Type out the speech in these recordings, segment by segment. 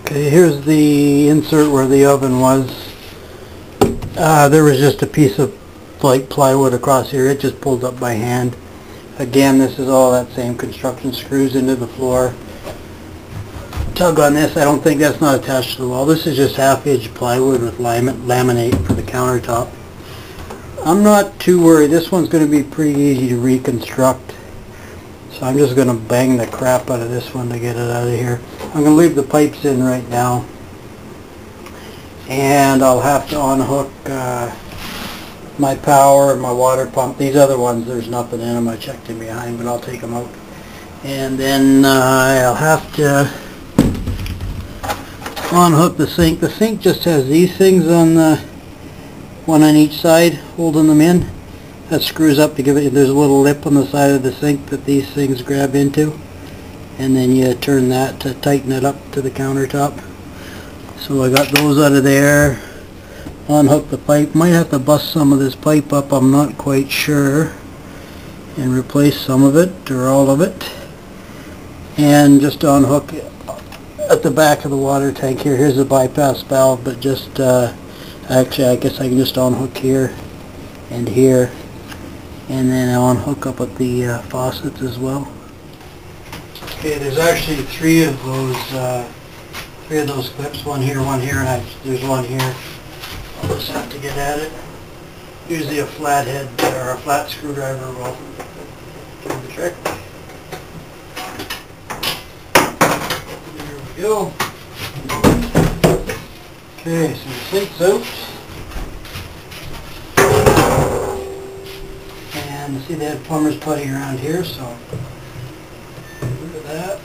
Okay, here's the insert where the oven was. There was just a piece of like plywood across here. It just pulled up by hand. Again, this is all that same construction, screws into the floor. Tug on this. I don't think that's not attached to the wall. This is just half-inch plywood with laminate for the countertop. I'm not too worried. This one's going to be pretty easy to reconstruct. So I'm just going to bang the crap out of this one to get it out of here. I'm going to leave the pipes in right now. And I'll have to unhook my power and my water pump. These other ones, there's nothing in them. I checked in behind, but I'll take them out. And then I'll have to unhook the sink. The sink just has these things on the one on each side holding them in. That screws up to give it, there's a little lip on the side of the sink that these things grab into, and then you turn that to tighten it up to the countertop. So I got those out of there. Unhook the pipe. Might have to bust some of this pipe up, I'm not quite sure, and replace some of it or all of it. And just unhook it at the back of the water tank here. Here's a bypass valve, but just actually I guess I can just unhook here and here, and then I'll unhook up at the faucets as well. Okay, there's actually three of those clips, one here, and there's one here. I'll just have to get at it. Usually a flathead or a flat screwdriver will do the trick. There we go. Okay, so the sink's out. And see they had plumber's putty around here, so look at that.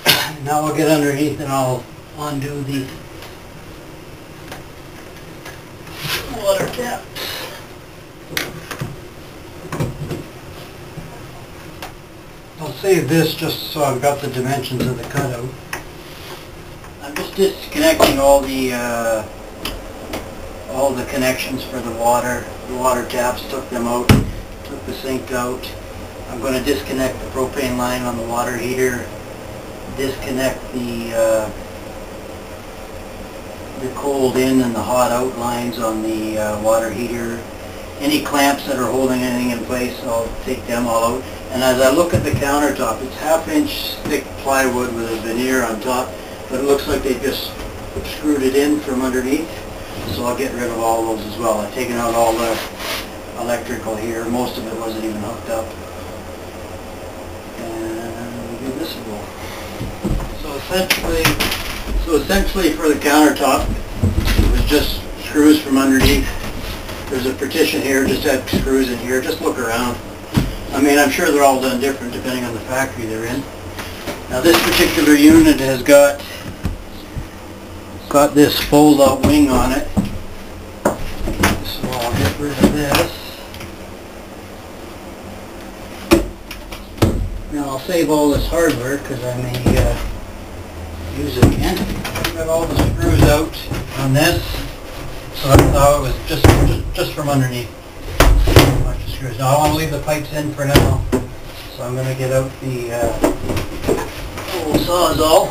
And now I'll get underneath and I'll undo the water tap. I'll save this just so I've got the dimensions of the cutout. I'm just disconnecting all the connections for the water taps, took them out, took the sink out. I'm going to disconnect the propane line on the water heater, disconnect the cold in and the hot out lines on the water heater. Any clamps that are holding anything in place, I'll take them all out. And as I look at the countertop, it's half-inch thick plywood with a veneer on top, but it looks like they just screwed it in from underneath. So I'll get rid of all those as well. I've taken out all the electrical here. Most of it wasn't even hooked up. And we'll give this a go. So essentially for the countertop, it was just screws from underneath. There's a partition here, just had screws in here. Just look around. I mean, I'm sure they're all done different depending on the factory they're in. Now this particular unit has got this fold-out wing on it. So I'll get rid of this. Now I'll save all this hardware because I may use it again. I've got all the screws out on this, so I thought it was just from underneath. A bunch of screws. Now I want to leave the pipes in for now, so I'm going to get out the old Sawzall.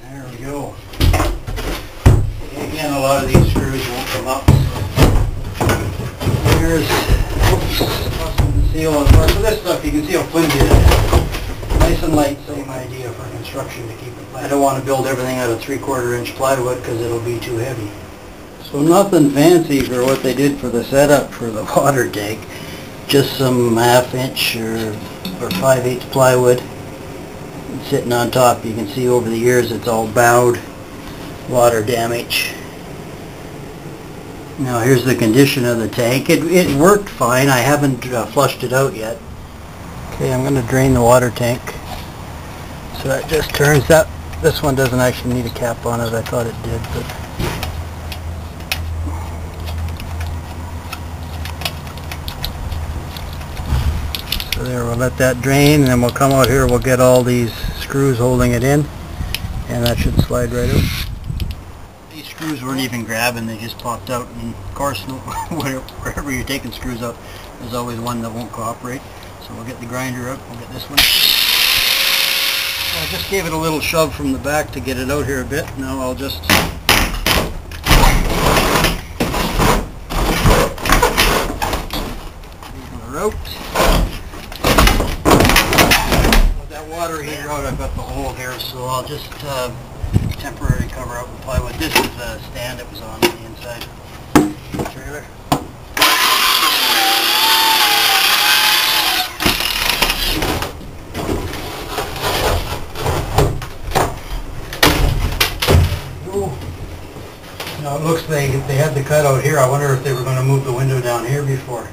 There we go. Again, a lot of these screws won't come up. Here's the seal on the front. So this stuff, you can see how flimsy it is. Nice and light, same idea for construction to keep it light. I don't want to build everything out of 3/4 inch plywood because it'll be too heavy. So nothing fancy for what they did for the setup for the water tank. Just some 1/2 inch or 5/8 plywood sitting on top. You can see over the years it's all bowed, water damage. Now here's the condition of the tank. It worked fine. I haven't flushed it out yet. Okay, I'm going to drain the water tank. So that just turns that. This one doesn't actually need a cap on it. I thought it did, but so there, we'll let that drain, and then we'll come out here, we'll get all these screws holding it in, and that should slide right out. These screws weren't even grabbing, they just popped out, and of course wherever you're taking screws out, there's always one that won't cooperate. So we'll get the grinder out, we'll get this one. I just gave it a little shove from the back to get it out here a bit. Now I'll just out. With that water heater out, I've got the hole here, so I'll just temporarily cover out the plywood. This is the stand that was on the inside of the trailer. Now it looks like they had the cutout here. I wonder if they were going to move the window down here before.